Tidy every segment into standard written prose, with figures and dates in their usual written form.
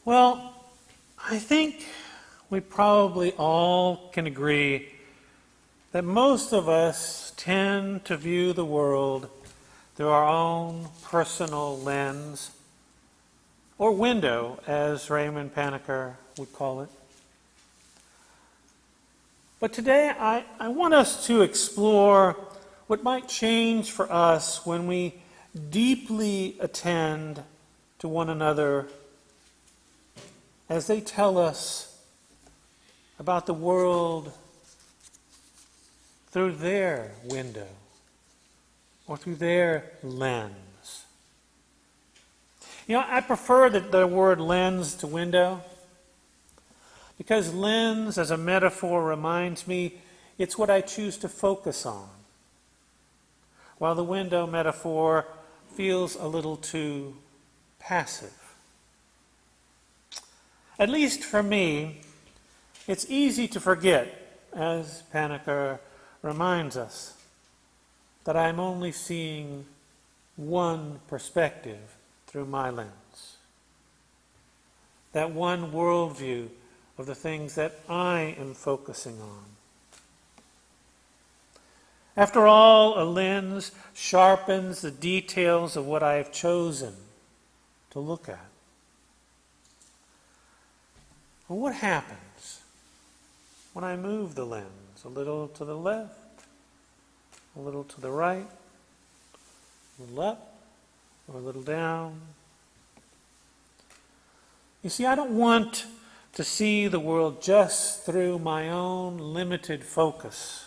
Well, I think we probably all can agree that most of us tend to view the world through our own personal lens, or window, as Raymond Paniker would call it. But today I want us to explore what might change for us when we deeply attend to one another as they tell us about the world through their window or through their lens. You know, I prefer the word lens to window because lens as a metaphor reminds me it's what I choose to focus on, while the window metaphor feels a little too passive. At least for me, it's easy to forget, as Paniker reminds us, that I'm only seeing one perspective through my lens. That one worldview of the things that I am focusing on. After all, a lens sharpens the details of what I have chosen to look at. Well, what happens when I move the lens a little to the left, a little to the right, a little up, or a little down? You see, I don't want to see the world just through my own limited focus,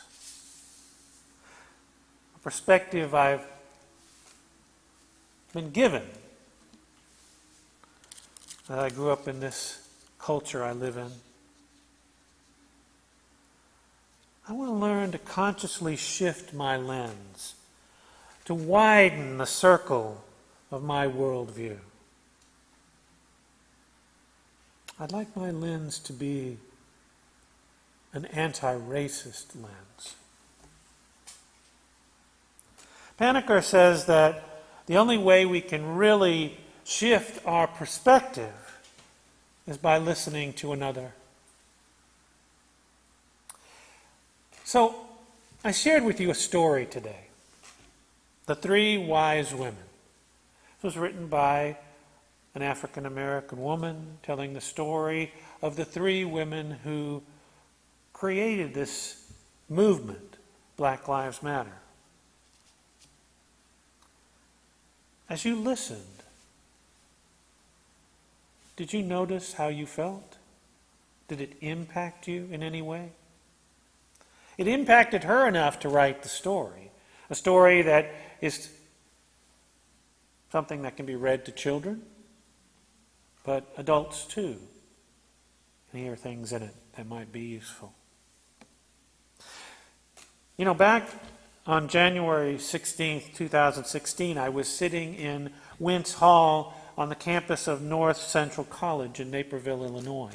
a perspective I've been given. I grew up in this culture I live in. I want to learn to consciously shift my lens, to widen the circle of my worldview. I'd like my lens to be an anti-racist lens. Paniker says that the only way we can really shift our perspective is by listening to another. So, I shared with you a story today, The Three Wise Women. It was written by an African American woman telling the story of the three women who created this movement, Black Lives Matter. As you listened, did you notice how you felt? Did it impact you in any way? It impacted her enough to write the story, a story that is something that can be read to children, but adults too can hear things in it that might be useful. You know, back on January 16th, 2016, I was sitting in Wentz Hall on the campus of North Central College in Naperville, Illinois.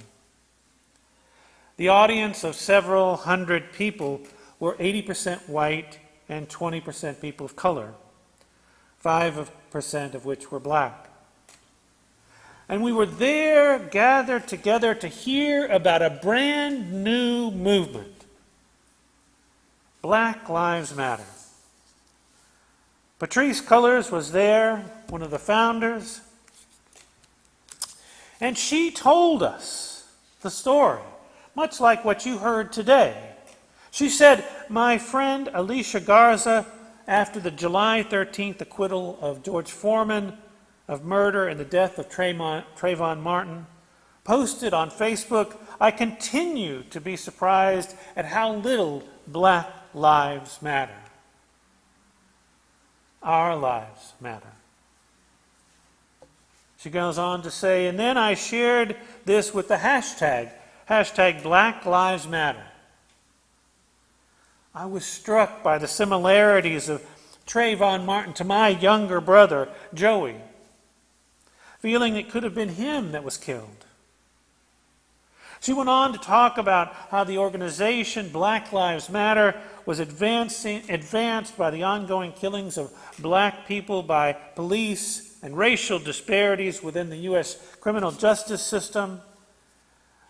The audience of several hundred people were 80% white and 20% people of color, 5% of which were black. And we were there gathered together to hear about a brand new movement, Black Lives Matter. Patrisse Cullors was there, one of the founders, and she told us the story, much like what you heard today. She said, "My friend Alicia Garza, after the July 13th acquittal of George Foreman of murder and the death of Trayvon Martin, posted on Facebook, 'I continue to be surprised at how little Black lives matter. Our lives matter.'" She goes on to say, "And then I shared this with the hashtag Black Lives Matter. I was struck by the similarities of Trayvon Martin to my younger brother, Joey, feeling it could have been him that was killed." She went on to talk about how the organization Black Lives Matter was advanced by the ongoing killings of black people by police and racial disparities within the U.S. criminal justice system.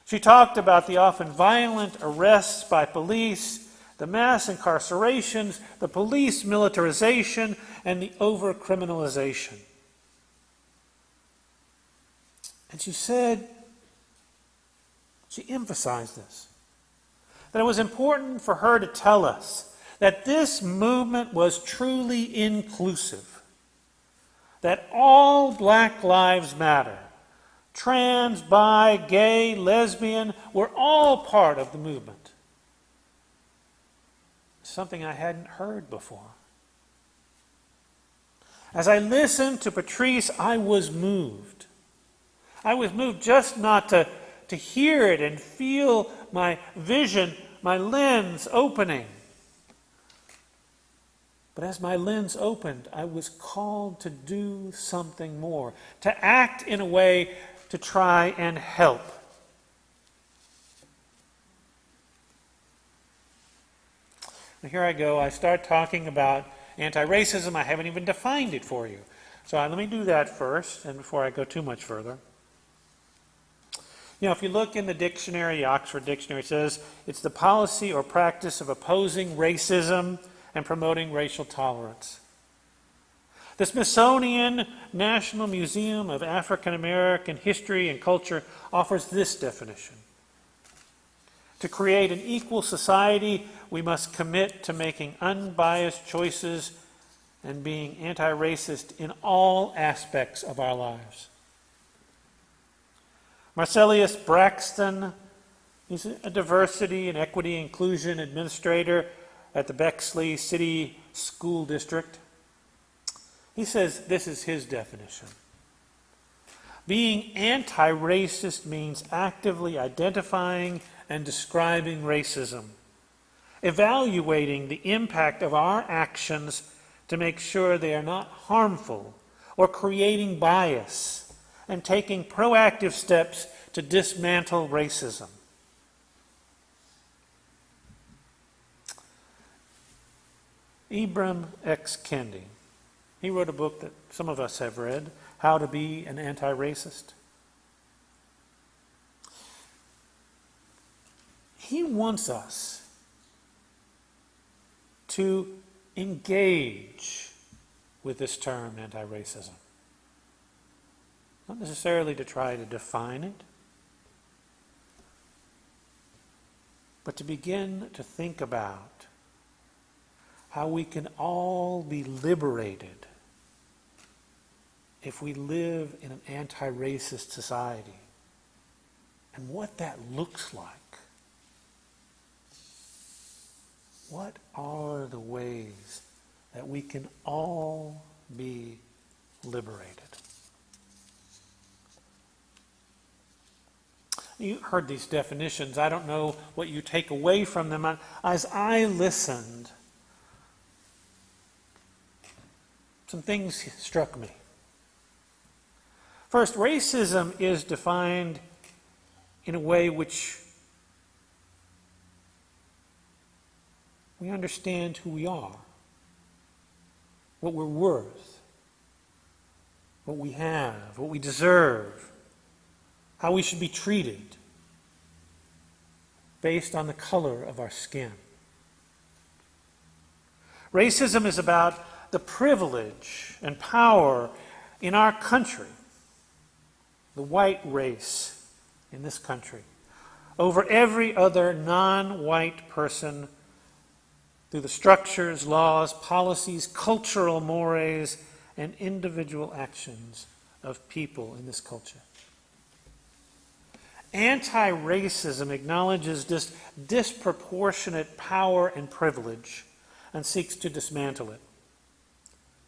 She talked about the often violent arrests by police, the mass incarcerations, the police militarization, and the over-criminalization. And she said, she emphasized this, that it was important for her to tell us that this movement was truly inclusive, that all Black lives matter. Trans, bi, gay, lesbian were all part of the movement. Something I hadn't heard before. As I listened to Patrice, I was moved. I was moved just not to hear it and feel my vision, my lens opening. But as my lens opened, I was called to do something more, to act in a way to try and help. Now here I go. I start talking about anti-racism. I haven't even defined it for you. So let me do that first, and before I go too much further. You know, if you look in the dictionary, the Oxford Dictionary, it says it's the policy or practice of opposing racism and promoting racial tolerance. The Smithsonian National Museum of African American History and Culture offers this definition. To create an equal society, we must commit to making unbiased choices and being anti-racist in all aspects of our lives. Marcellus Braxton, he's a diversity and equity inclusion administrator at the Bexley City School District. He says this is his definition. Being anti-racist means actively identifying and describing racism, evaluating the impact of our actions to make sure they are not harmful or creating bias, and taking proactive steps to dismantle racism. Ibram X. Kendi, he wrote a book that some of us have read, How to Be an Anti-Racist. He wants us to engage with this term, anti-racism. Not necessarily to try to define it, but to begin to think about how we can all be liberated if we live in an anti-racist society, and what that looks like. What are the ways that we can all be liberated? You heard these definitions. I don't know what you take away from them. As I listened, some things struck me. First, racism is defined in a way which we understand who we are, what we're worth, what we have, what we deserve, how we should be treated based on the color of our skin. Racism is about the privilege and power in our country, the white race in this country, over every other non-white person through the structures, laws, policies, cultural mores, and individual actions of people in this culture. Anti-racism acknowledges this disproportionate power and privilege and seeks to dismantle it.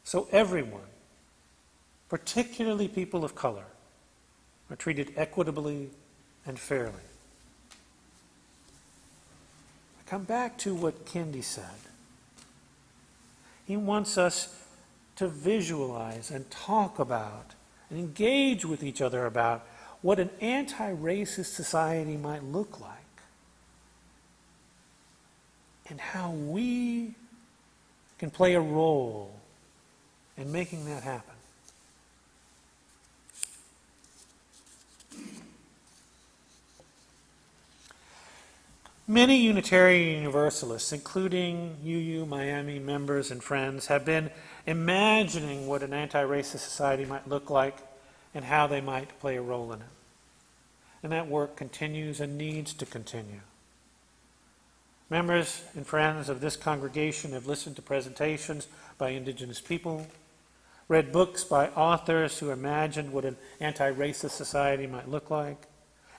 So everyone, particularly people of color, are treated equitably and fairly. I come back to what Kendi said. He wants us to visualize and talk about and engage with each other about what an anti-racist society might look like and how we can play a role in making that happen. Many Unitarian Universalists, including UU Miami members and friends, have been imagining what an anti-racist society might look like and how they might play a role in it. And that work continues and needs to continue. Members and friends of this congregation have listened to presentations by indigenous people, read books by authors who imagined what an anti-racist society might look like,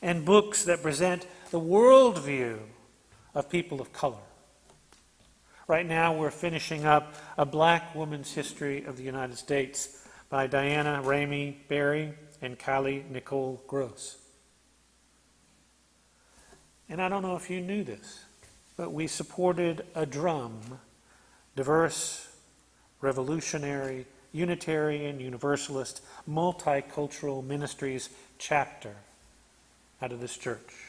and books that present the worldview of people of color. Right now we're finishing up A Black Woman's History of the United States by Diana Raymie Berry and Kylie Nicole Gross. And I don't know if you knew this, but we supported a diverse, revolutionary, Unitarian, Universalist, multicultural ministries chapter out of this church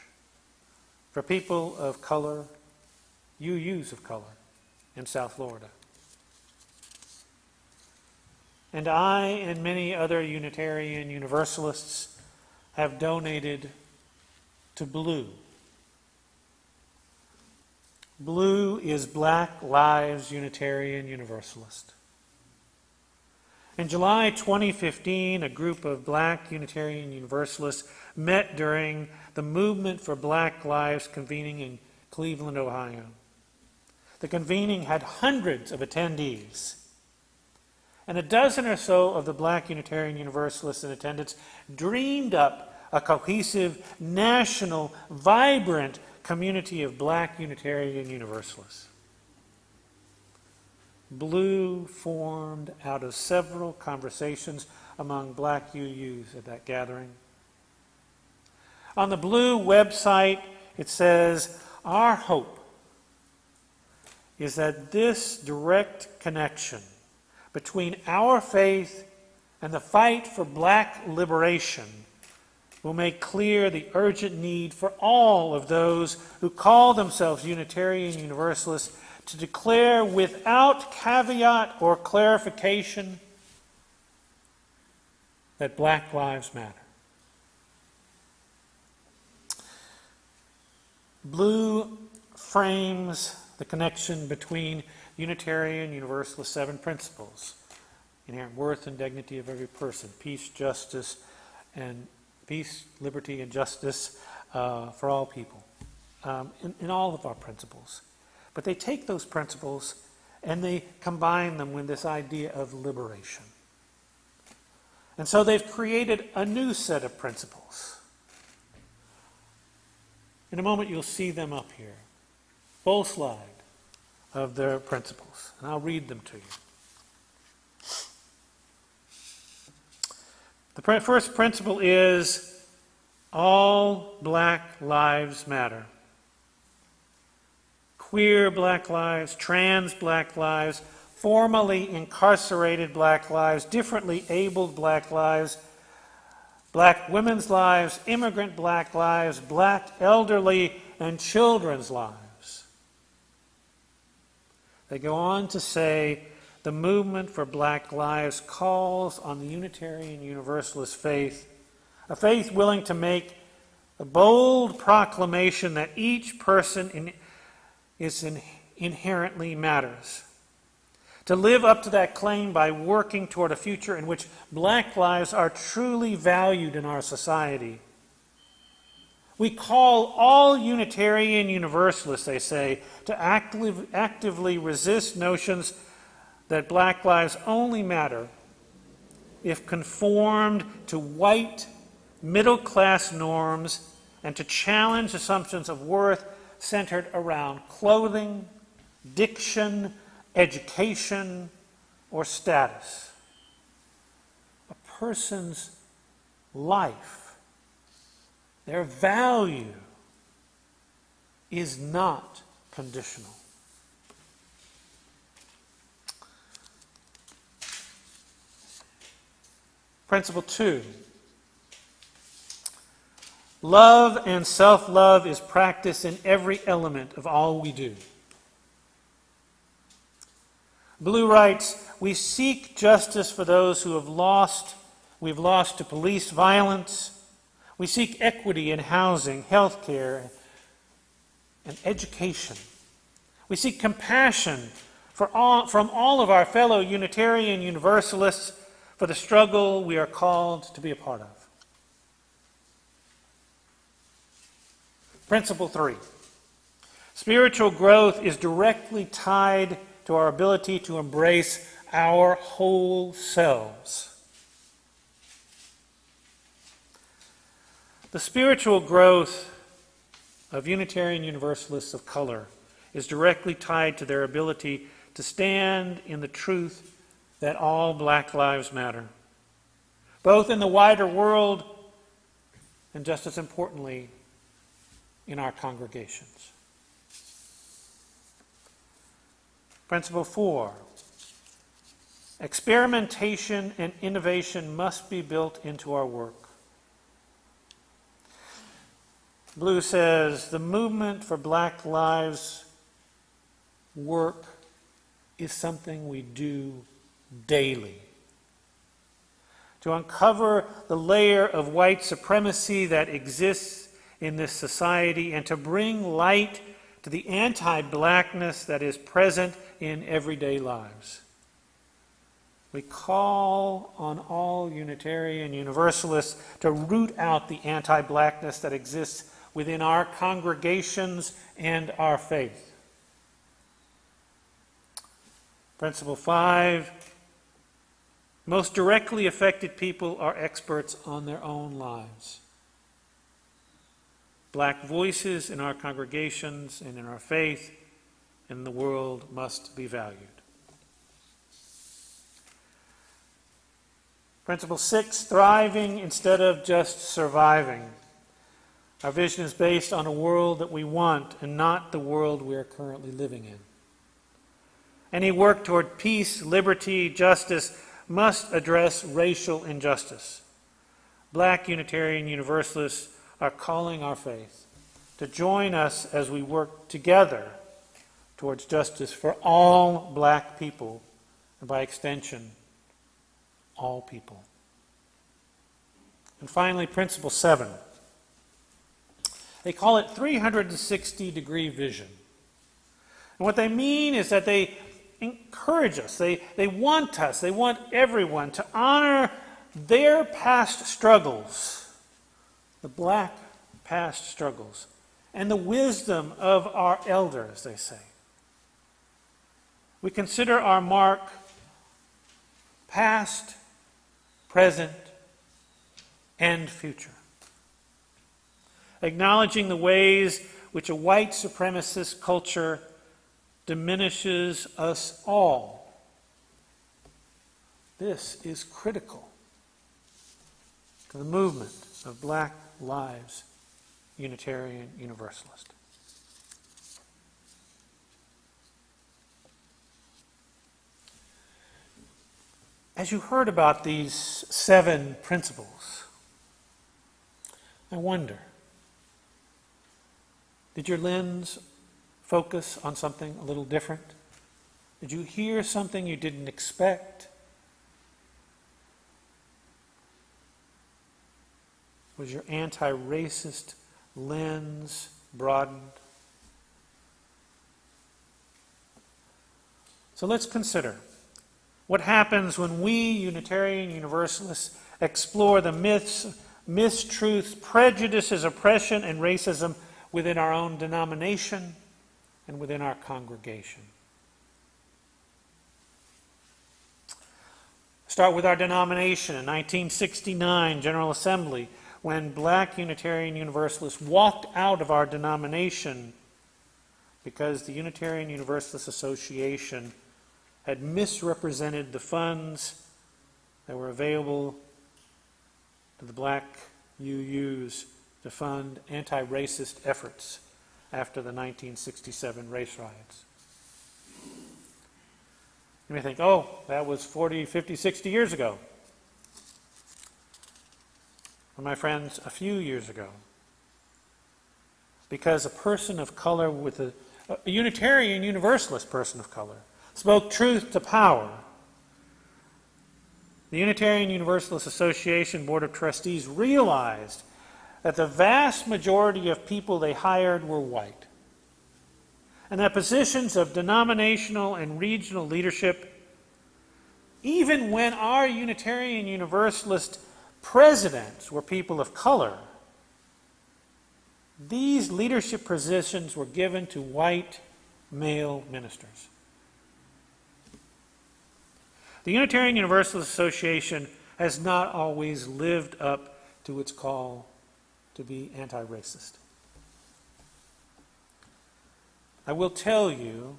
for people of color, UUs of color in South Florida. And I and many other Unitarian Universalists have donated to Blue. Blue is Black Lives Unitarian Universalist. In July 2015, a group of Black Unitarian Universalists met during the Movement for Black Lives convening in Cleveland, Ohio. The convening had hundreds of attendees, and a dozen or so of the Black Unitarian Universalists in attendance dreamed up a cohesive, national, vibrant community of Black Unitarian Universalists. Blue formed out of several conversations among Black UUs at that gathering. On the Blue website, it says, "Our hope is that this direct connection between our faith and the fight for Black liberation will make clear the urgent need for all of those who call themselves Unitarian Universalists to declare without caveat or clarification that Black lives matter." Blue frames the connection between Unitarian Universalist 7 principles: inherent worth and dignity of every person, peace, liberty, and justice for all people, in all of our principles. But they take those principles and they combine them with this idea of liberation. And so they've created a new set of principles. In a moment you'll see them up here, full slide of their principles, and I'll read them to you. The first principle is all Black lives matter. Queer Black lives, trans Black lives, formerly incarcerated Black lives, differently abled Black lives, Black women's lives, immigrant Black lives, Black elderly and children's lives. They go on to say the movement for Black lives calls on the Unitarian Universalist faith, a faith willing to make a bold proclamation that each person inherently matters. To live up to that claim by working toward a future in which Black lives are truly valued in our society. We call all Unitarian Universalists, they say, to actively resist notions that Black lives only matter if conformed to white, middle-class norms, and to challenge assumptions of worth centered around clothing, diction, education, or status. A person's life, their value, is not conditional. Principle 2. Love and self-love is practiced in every element of all we do. Blue writes, "We seek justice for those who we've lost to police violence. We seek equity in housing, health care, and education. We seek compassion from all of our fellow Unitarian Universalists for the struggle we are called to be a part of. Principle 3. Spiritual growth is directly tied to our ability to embrace our whole selves. The spiritual growth of Unitarian Universalists of color is directly tied to their ability to stand in the truth that all black lives matter, both in the wider world and, just as importantly, in our congregations. Principle 4. Experimentation and innovation must be built into our work. Blue says, the movement for Black Lives work is something we do daily. To uncover the layer of white supremacy that exists in this society and to bring light to the anti-blackness that is present in everyday lives. We call on all Unitarian Universalists to root out the anti-blackness that exists within our congregations and our faith. Principle 5, most directly affected people are experts on their own lives. Black voices in our congregations and in our faith and in the world must be valued. Principle 6, thriving instead of just surviving. Our vision is based on a world that we want and not the world we are currently living in. Any work toward peace, liberty, justice must address racial injustice. Black Unitarian Universalists are calling our faith to join us as we work together towards justice for all black people, and by extension, all people. And finally, Principle 7. They call it 360-degree vision. And what they mean is that they encourage us, they want us, they want everyone to honor their past struggles, the black past struggles, and the wisdom of our elders, they say. We consider our mark past, present, and future, acknowledging the ways which a white supremacist culture diminishes us all. This is critical to the movement of Black Lives Unitarian Universalist. As you heard about these 7 principles, I wonder, did your lens focus on something a little different? Did you hear something you didn't expect? Was your anti-racist lens broadened? So let's consider what happens when we Unitarian Universalists explore the myths, mistruths, prejudices, oppression, and racism within our own denomination and within our congregation. Start with our denomination. In 1969 General Assembly, when Black Unitarian Universalists walked out of our denomination because the Unitarian Universalist Association had misrepresented the funds that were available to the black UUs to fund anti-racist efforts after the 1967 race riots. You may think, oh, that was 40, 50, 60 years ago. Well, my friends, a few years ago, because a person of color with a Unitarian Universalist person of color spoke truth to power, the Unitarian Universalist Association Board of Trustees realized that the vast majority of people they hired were white. and that positions of denominational and regional leadership, even when our Unitarian Universalist presidents were people of color, these leadership positions were given to white male ministers. The Unitarian Universalist Association has not always lived up to its call to be anti-racist. I will tell you,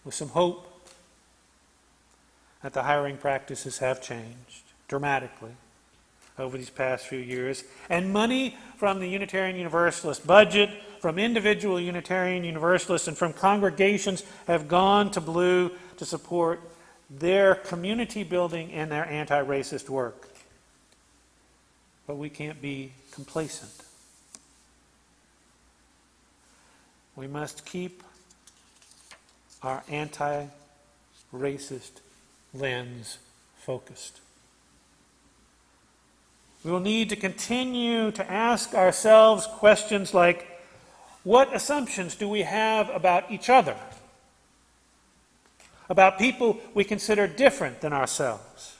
with some hope, that the hiring practices have changed dramatically over these past few years, and money from the Unitarian Universalist budget, from individual Unitarian Universalists, and from congregations have gone to Blue to support their community building and their anti-racist work. But we can't be complacent. We must keep our anti-racist lens focused. We will need to continue to ask ourselves questions like, what assumptions do we have about each other? About people we consider different than ourselves?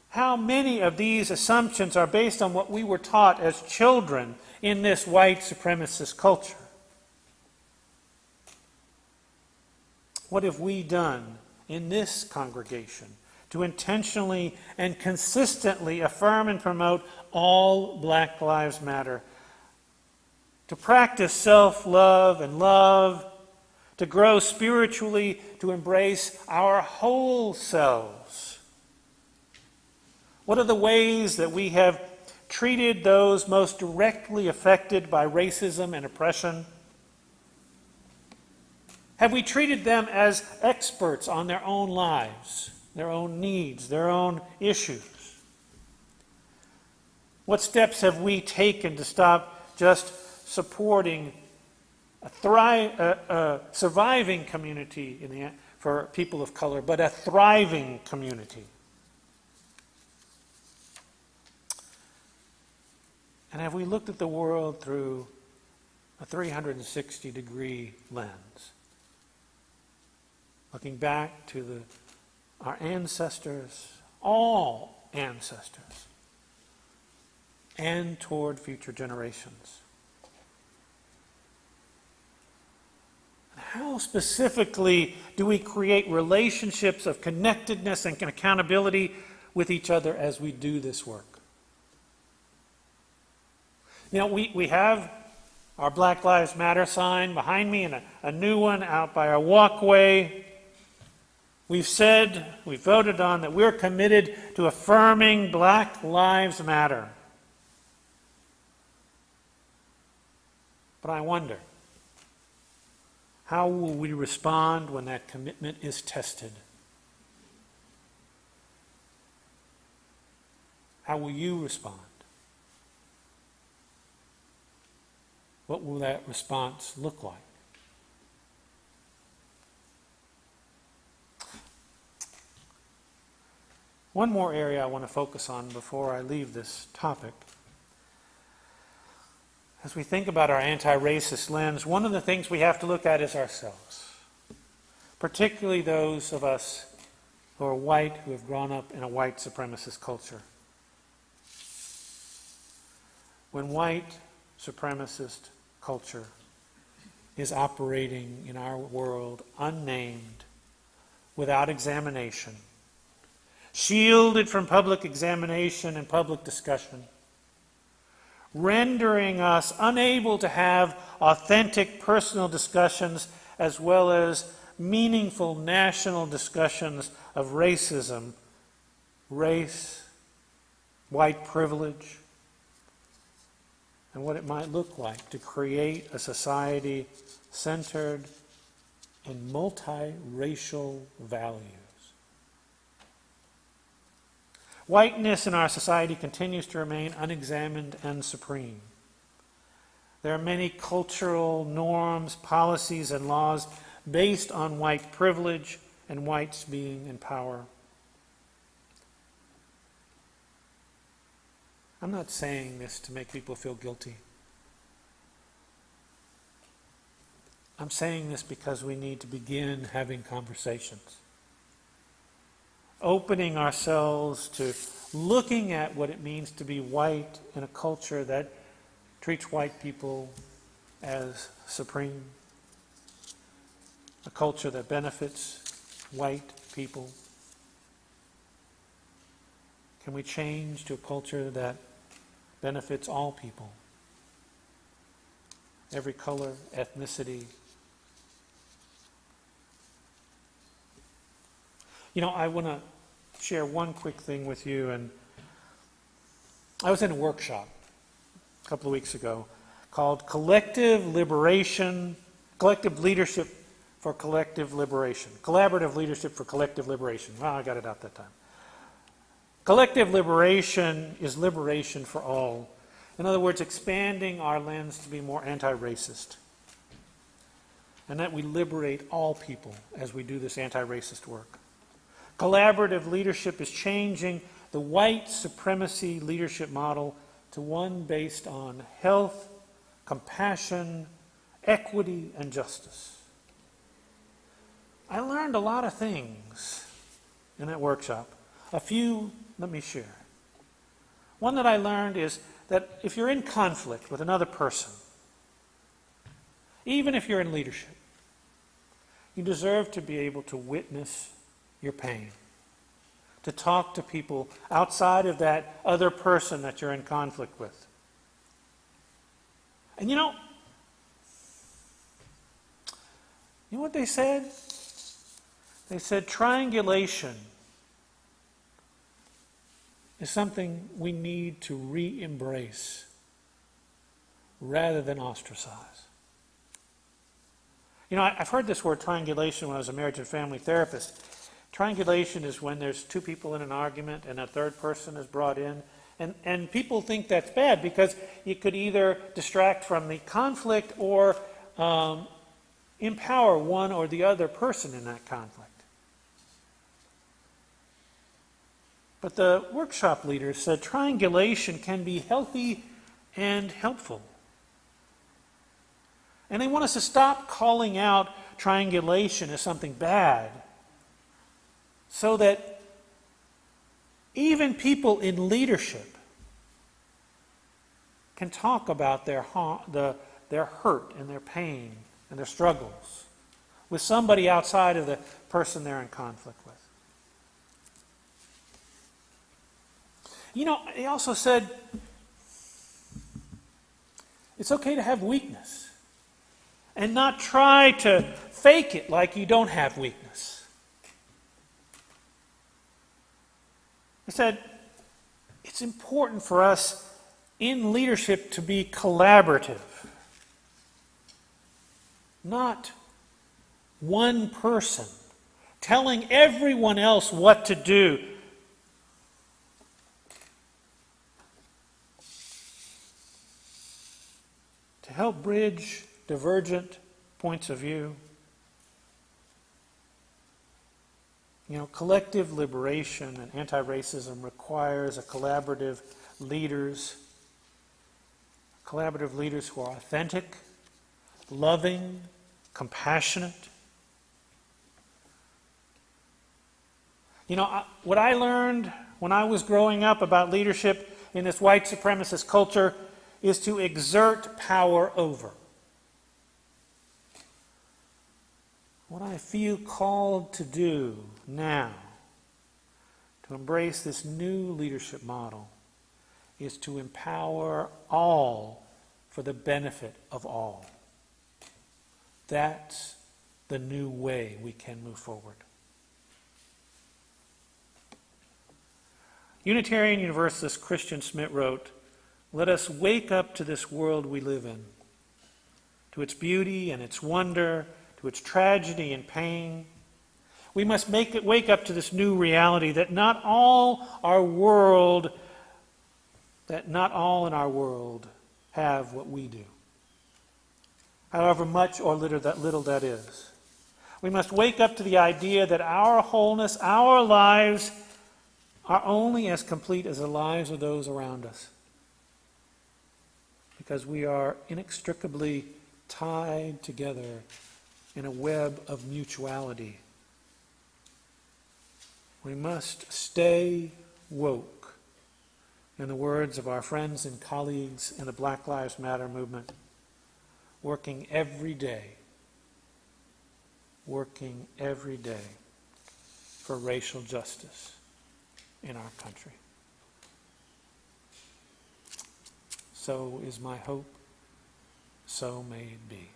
How many of these assumptions are based on what we were taught as children in this white supremacist culture? What have we done in this congregation to intentionally and consistently affirm and promote all Black Lives Matter, to practice self-love and love, to grow spiritually, to embrace our whole selves? What are the ways that we have treated those most directly affected by racism and oppression? Have we treated them as experts on their own lives, their own needs, their own issues? What steps have we taken to stop just supporting a surviving community for people of color, but a thriving community? And have we looked at the world through a 360-degree lens? Looking back to our ancestors, all ancestors, and toward future generations. How specifically do we create relationships of connectedness and accountability with each other as we do this work? You know, we have our Black Lives Matter sign behind me and a new one out by our walkway. We've voted on that we're committed to affirming Black Lives Matter. But I wonder, how will we respond when that commitment is tested? How will you respond? What will that response look like? One more area I want to focus on before I leave this topic. As we think about our anti-racist lens, one of the things we have to look at is ourselves, particularly those of us who are white, who have grown up in a white supremacist culture. When white supremacist culture is operating in our world unnamed, without examination, shielded from public examination and public discussion, rendering us unable to have authentic personal discussions as well as meaningful national discussions of racism, race, white privilege, and what it might look like to create a society centered in multiracial values. Whiteness in our society continues to remain unexamined and supreme. There are many cultural norms, policies, and laws based on white privilege and whites being in power. I'm not saying this to make people feel guilty. I'm saying this because we need to begin having conversations. Opening ourselves to looking at what it means to be white in a culture that treats white people as supreme. A culture that benefits white people. Can we change to a culture that benefits all people? Every color, ethnicity. You know, I want to share one quick thing with you. And I was in a workshop a couple of weeks ago called Collective Leadership for Collective Liberation. Collaborative Leadership for Collective Liberation. Well, I got it out that time. Collective liberation is liberation for all. In other words, expanding our lens to be more anti-racist. And that we liberate all people as we do this anti-racist work. Collaborative leadership is changing the white supremacy leadership model to one based on health, compassion, equity, and justice. I learned a lot of things in that workshop. A few, let me share. One that I learned is that if you're in conflict with another person, even if you're in leadership, you deserve to be able to witness your pain, to talk to people outside of that other person that you're in conflict with. And you know what they said? They said triangulation is something we need to re-embrace rather than ostracize. You know, I've heard this word triangulation when I was a marriage and family therapist. Triangulation is when there's two people in an argument and a third person is brought in. And people think that's bad because it could either distract from the conflict or empower one or the other person in that conflict. But the workshop leader said triangulation can be healthy and helpful. And they want us to stop calling out triangulation as something bad, so that even people in leadership can talk about their hurt and their pain and their struggles with somebody outside of the person they're in conflict with. You know, he also said it's okay to have weakness and not try to fake it like you don't have weakness. He said it's important for us in leadership to be collaborative, not one person telling everyone else what to do. To help bridge divergent points of view. You know, collective liberation and anti-racism requires collaborative leaders who are authentic, loving, compassionate. You know, what I learned when I was growing up about leadership in this white supremacist culture is to exert power over. What I feel called to do now, to embrace this new leadership model, is to empower all for the benefit of all. That's the new way we can move forward. Unitarian Universalist Christian Smith wrote, "Let us wake up to this world we live in, to its beauty and its wonder, to its tragedy and pain. We must wake up to this new reality that not all in our world have what we do, however much or little that is. We must wake up to the idea that our wholeness, our lives, are only as complete as the lives of those around us, because we are inextricably tied together in a web of mutuality. We must stay woke, in the words of our friends and colleagues in the Black Lives Matter movement, working every day for racial justice in our country. So is my hope, so may it be.